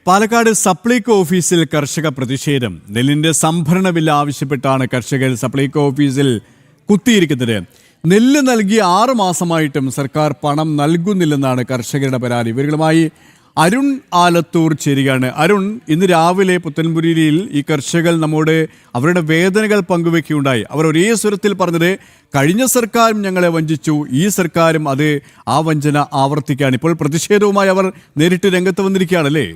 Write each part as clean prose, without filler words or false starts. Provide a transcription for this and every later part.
പാലക്കാട് സപ്ലൈകോ ഓഫീസിൽ കർഷക പ്രതിഷേധം. നെല്ലിന്റെ സംഭരണ വില ആവശ്യപ്പെട്ടാണ് കർഷകർ സപ്ലൈകോ ഓഫീസിൽ കുത്തിയിരിക്കുന്നത്. നെല്ല് നൽകി 6 മാസമായിട്ടും സർക്കാർ പണം നൽകുന്നില്ലെന്നാണ് കർഷകരുടെ പരാതി. ഇവരുമായി അരുൺ ആലത്തൂർ ചേരുകയാണ്. അരുൺ, ഇന്ന് രാവിലെ പുത്തൻപുരിയിൽ ഈ കർഷകർ നമ്മോട് അവരുടെ വേദനകൾ പങ്കുവെക്കുകയുണ്ടായി. അവർ ഒരേ സ്വരത്തിൽ പറഞ്ഞത്, കഴിഞ്ഞ സർക്കാരും ഞങ്ങളെ വഞ്ചിച്ചു, ഈ സർക്കാരും ആ വഞ്ചന ആവർത്തിക്കുകയാണ്. ഇപ്പോൾ പ്രതിഷേധവുമായി അവർ നേരിട്ട് രംഗത്ത് വന്നിരിക്കുകയാണല്ലേ?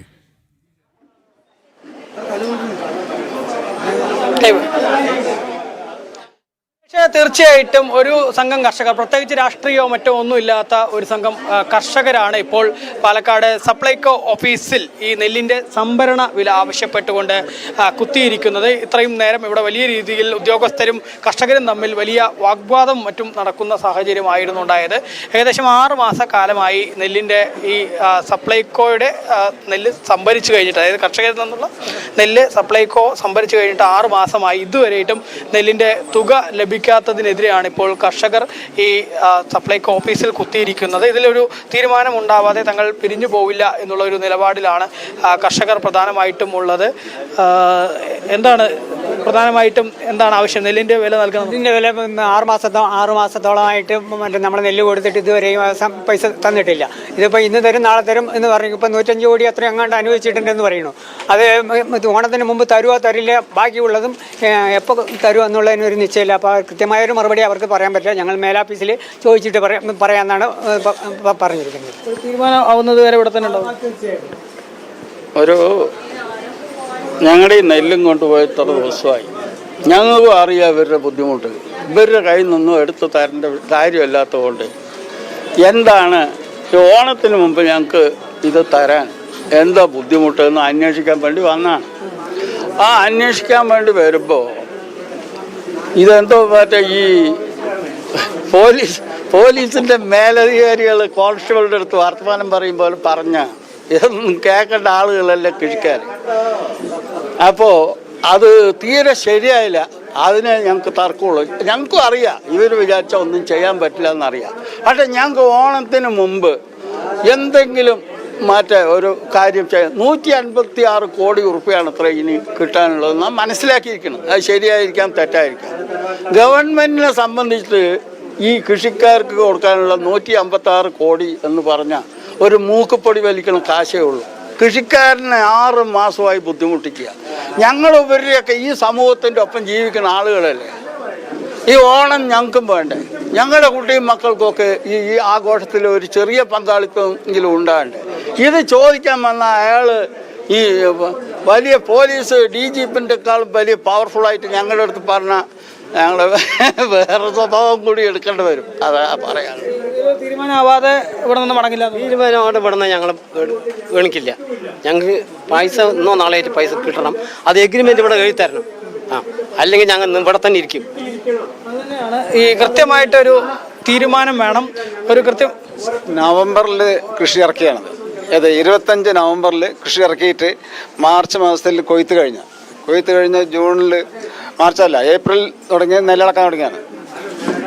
തീർച്ചയായിട്ടും ഒരു സംഘം കർഷകർ, പ്രത്യേകിച്ച് രാഷ്ട്രീയമോ മറ്റോ ഒന്നുമില്ലാത്ത ഒരു സംഘം കർഷകരാണ് ഇപ്പോൾ പാലക്കാട് സപ്ലൈകോ ഓഫീസിൽ ഈ നെല്ലിൻ്റെ സംഭരണ വില ആവശ്യപ്പെട്ടുകൊണ്ട് കുത്തിയിരിക്കുന്നത്. ഇത്രയും നേരം ഇവിടെ വലിയ രീതിയിൽ ഉദ്യോഗസ്ഥരും കർഷകരും തമ്മിൽ വലിയ വാഗ്വാദം മറ്റും നടക്കുന്ന സാഹചര്യമായിരുന്നു ഉണ്ടായത്. ഏകദേശം 6 മാസക്കാലമായി നെല്ലിൻ്റെ ഈ സപ്ലൈകോയുടെ നെല്ല് സംഭരിച്ചു കഴിഞ്ഞിട്ട്, അതായത് കർഷകരിൽ നിന്നുള്ള നെല്ല് സപ്ലൈകോ സംഭരിച്ചു കഴിഞ്ഞിട്ട് 6 മാസമായി ഇതുവരെയായിട്ടും നെല്ലിൻ്റെ തുക ലഭിക്കാത്തതിനെതിരെയാണ് ഇപ്പോൾ കർഷകർ ഈ സപ്ലൈകോ ഓഫീസിൽ കുത്തിയിരിക്കുന്നത്. ഇതിലൊരു തീരുമാനം ഉണ്ടാവാതെ തങ്ങൾ പിരിഞ്ഞു പോവില്ല എന്നുള്ള ഒരു നിലപാടിലാണ് കർഷകർ പ്രധാനമായിട്ടും ഉള്ളത്. എന്താണ് ആവശ്യം? നെല്ലിൻ്റെ വില നൽകണം. നെല്ലിൻ്റെ വില 6 മാസത്തോളമായിട്ട് നമ്മൾ നെല്ല് കൊടുത്തിട്ട് ഇതുവരെയും പൈസ തന്നിട്ടില്ല. ഇതിപ്പോൾ ഇന്ന് തരും നാളെ തരും എന്ന് പറഞ്ഞു. ഇപ്പോൾ 105 കോടി അത്ര എങ്ങാണ്ട് അനുവദിച്ചിട്ടുണ്ടെന്ന് പറയുന്നു. അത് ഓണത്തിന് മുമ്പ് തരുമോ തരില്ല, ബാക്കിയുള്ളതും എപ്പോൾ തരുമോ എന്നുള്ളതിനൊരു നിശ്ചയമില്ല. അപ്പോൾ കൃത്യമായൊരു മറുപടി അവർക്ക് പറയാൻ പറ്റില്ല. ഞങ്ങൾ മേലാഫീസിൽ ചോദിച്ചിട്ട് പറയാമെന്നാണ് പറഞ്ഞിരിക്കുന്നത്. തീരുമാനം ആവുന്നത് വരെ ഇവിടെ തന്നെ ഉണ്ടാവും. ഞങ്ങളുടെ ഈ നെല്ലും കൊണ്ടുപോയി ഇത്ര ദിവസമായി. ഞങ്ങൾക്കും അറിയാം ഇവരുടെ ബുദ്ധിമുട്ട്. ഇവരുടെ കയ്യിൽ നിന്നും എടുത്ത് തരേണ്ട കാര്യമല്ലാത്തതുകൊണ്ട് എന്താണ് ഓണത്തിന് മുമ്പ് ഞങ്ങൾക്ക് ഇത് തരാൻ എന്താ ബുദ്ധിമുട്ട് എന്ന് അന്വേഷിക്കാൻ വേണ്ടി വന്നതാണ്. ആ അന്വേഷിക്കാൻ വേണ്ടി വരുമ്പോൾ ഇതെന്തോ ഈ പോലീസിൻ്റെ മേലധികാരികൾ കോൺസ്റ്റബിളുടെ അടുത്ത് വർത്തമാനം പറയുമ്പോൾ ഇതൊന്നും കേൾക്കേണ്ട ആളുകളല്ല കൃഷിക്കാർ. അപ്പോൾ അത് തീരെ ശരിയായില്ല. അതിനെ ഞങ്ങൾക്ക് തർക്കമുള്ളൂ. ഞങ്ങൾക്കും അറിയാം ഇവർ വിചാരിച്ചാൽ ഒന്നും ചെയ്യാൻ പറ്റില്ല എന്നറിയാം. പക്ഷെ ഞങ്ങൾക്ക് ഓണത്തിന് മുമ്പ് എന്തെങ്കിലും ഒരു കാര്യം ചെയ്യാം. 156 കോടി ഉറുപ്പികയാണ് ഇത്ര ഇനി കിട്ടാനുള്ളത്. നാം മനസ്സിലാക്കിയിരിക്കണം. അത് ശരിയായിരിക്കാം, തെറ്റായിരിക്കാം. ഗവൺമെൻറ്റിനെ സംബന്ധിച്ച് ഈ കൃഷിക്കാർക്ക് കൊടുക്കാനുള്ള 156 കോടി എന്ന് പറഞ്ഞാൽ ഒരു മൂക്കുപൊടി വലിക്കണ കാശേ ഉള്ളൂ. കൃഷിക്കാരനെ 6 മാസമായി ബുദ്ധിമുട്ടിക്കുക. ഞങ്ങൾ ഇവരെയൊക്കെ ഈ സമൂഹത്തിൻ്റെ ഒപ്പം ജീവിക്കുന്ന ആളുകളല്ലേ. ഈ ഓണം ഞങ്ങൾക്കും വേണ്ടേ? ഞങ്ങളുടെ കുട്ടിയും മക്കൾക്കൊക്കെ ഈ ആഘോഷത്തിൽ ഒരു ചെറിയ പങ്കാളിത്തമെങ്കിലും ഉണ്ടാകണ്ടേ? ഇത് ചോദിക്കാൻ വന്ന അയാൾ ഈ വലിയ പോലീസ് DGPൻ്റെക്കാളും വലിയ പവർഫുള്ളായിട്ട് ഞങ്ങളുടെ അടുത്ത് പറഞ്ഞാൽ ഞങ്ങൾ വേറെ സ്വഭാവം കൂടി എടുക്കേണ്ടി വരും. അതാ പറയാനുള്ളത്. തീരുമാനമാവാതെ ഇവിടെ നിന്ന് മടങ്ങില്ല. തീരുമാനമായിട്ട് ഇവിടെ നിന്ന് ഞങ്ങൾ ഗണിക്കില്ല. ഞങ്ങൾക്ക് പൈസ ഇന്നോ നാളെയായിട്ട് പൈസ കിട്ടണം. അത് എഗ്രിമെൻ്റ് ഇവിടെ എഴുതി തരണം. അല്ലെങ്കിൽ ഞങ്ങൾ ഇവിടെ തന്നെ ഇരിക്കും. അതുതന്നെയാണ് ഈ കൃത്യമായിട്ടൊരു തീരുമാനം വേണം. നവംബറിൽ കൃഷി ഇറക്കിയാണത്. 25 നവംബറിൽ കൃഷി ഇറക്കിയിട്ട് മാർച്ച് മാസത്തിൽ കൊയ്ത്ത് കഴിഞ്ഞ് ജൂണിൽ മാർച്ചല്ല ഏപ്രിൽ തുടങ്ങി നെല്ലിളക്കാൻ തുടങ്ങിയാണ്.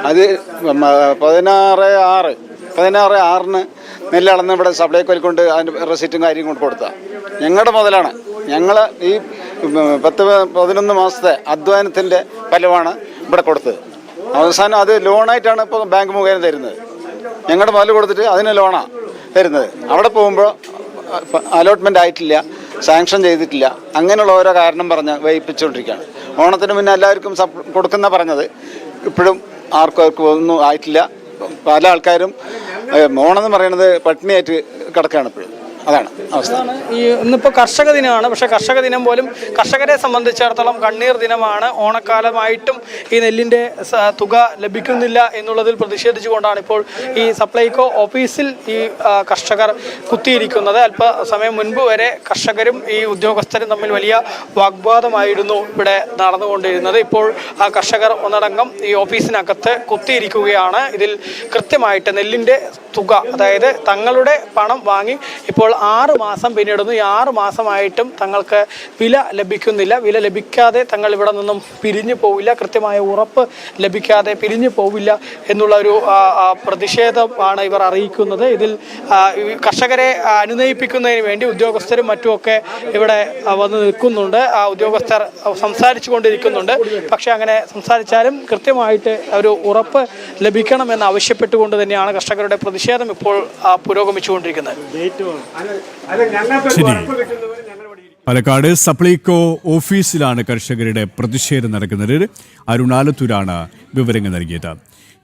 അത് 16/6 നെല്ലളന്ന് ഇവിടെ സപ്ലൈകോയിൽ കൊണ്ട് അതിൻ്റെ റെസിറ്റും കാര്യം കൊണ്ട് കൊടുത്തതാണ്. ഞങ്ങളുടെ മുതലാണ്. ഞങ്ങൾ ഈ 10-11 മാസത്തെ അധ്വാനത്തിൻ്റെ ഫലമാണ് ഇവിടെ കൊടുത്തത്. അവസാനം അത് ലോണായിട്ടാണ് ഇപ്പോൾ ബാങ്ക് മുഖേന തരുന്നത്. ഞങ്ങളുടെ മുതൽ കൊടുത്തിട്ട് അതിന് ലോണാണ് തരുന്നത്. അവിടെ പോകുമ്പോൾ അലോട്ട്മെൻ്റ് ആയിട്ടില്ല, സാങ്ഷൻ ചെയ്തിട്ടില്ല, അങ്ങനെയുള്ള ഓരോ കാരണം പറഞ്ഞ് വൈപ്പിച്ചുകൊണ്ടിരിക്കുകയാണ്. ഓണത്തിന് മുന്നേ എല്ലാവർക്കും കൊടുക്കുന്ന പറഞ്ഞത് ഇപ്പോഴും ആർക്കും ഒന്നും ആയിട്ടില്ല. പല ആൾക്കാരും ഓണമെന്ന് പറയുന്നത് പട്ടിണിയായിട്ട് കിടക്കുകയാണ് ഇപ്പോഴും. അതാണ് അവസ്ഥ. ഇന്നിപ്പോൾ കർഷക ദിനമാണ്. പക്ഷേ കർഷക ദിനം പോലും കർഷകരെ സംബന്ധിച്ചിടത്തോളം കണ്ണീർ ദിനമാണ്. ഓണക്കാലമായിട്ടും ഈ നെല്ലിൻ്റെ തുക ലഭിക്കുന്നില്ല എന്നുള്ളതിൽ പ്രതിഷേധിച്ചുകൊണ്ടാണ് ഇപ്പോൾ ഈ സപ്ലൈകോ ഓഫീസിൽ ഈ കർഷകർ കുത്തിയിരിക്കുന്നത്. അല്പസമയം മുൻപ് വരെ കർഷകരും ഈ ഉദ്യോഗസ്ഥരും തമ്മിൽ വലിയ വാഗ്വാദമായിരുന്നു ഇവിടെ നടന്നുകൊണ്ടിരുന്നത്. ഇപ്പോൾ ആ കർഷകർ ഒന്നടങ്കം ഈ ഓഫീസിനകത്ത് കുത്തിയിരിക്കുകയാണ്. ഇതിൽ കൃത്യമായിട്ട് നെല്ലിൻ്റെ തുക, അതായത് തങ്ങളുടെ പണം വാങ്ങി ഇപ്പോൾ ഇപ്പോൾ 6 മാസം പിന്നിടുന്നു. ഈ 6 മാസമായിട്ടും തങ്ങൾക്ക് വില ലഭിക്കുന്നില്ല. വില ലഭിക്കാതെ തങ്ങൾ ഇവിടെ നിന്നും പിരിഞ്ഞു പോവില്ല, കൃത്യമായ ഉറപ്പ് ലഭിക്കാതെ പിരിഞ്ഞു പോവില്ല എന്നുള്ള ഒരു പ്രതിഷേധമാണ് ഇവർ അറിയിക്കുന്നത്. ഇതിൽ കർഷകരെ അനുനയിപ്പിക്കുന്നതിന് വേണ്ടി ഉദ്യോഗസ്ഥരും മറ്റുമൊക്കെ ഇവിടെ വന്ന് നിൽക്കുന്നുണ്ട്. ആ ഉദ്യോഗസ്ഥർ സംസാരിച്ചു കൊണ്ടിരിക്കുന്നുണ്ട്. പക്ഷെ അങ്ങനെ സംസാരിച്ചാലും കൃത്യമായിട്ട് ഒരു ഉറപ്പ് ലഭിക്കണമെന്ന് ആവശ്യപ്പെട്ടുകൊണ്ട് തന്നെയാണ് കർഷകരുടെ പ്രതിഷേധം ഇപ്പോൾ പുരോഗമിച്ചുകൊണ്ടിരിക്കുന്നത്. ശരി. പാലക്കാട് സപ്ലൈകോ ഓഫീസിലാണ് കർഷകരുടെ പ്രതിഷേധം നടക്കുന്നത്. അരുണാലത്തൂരാണ് വിവരങ്ങൾ നൽകിയത്.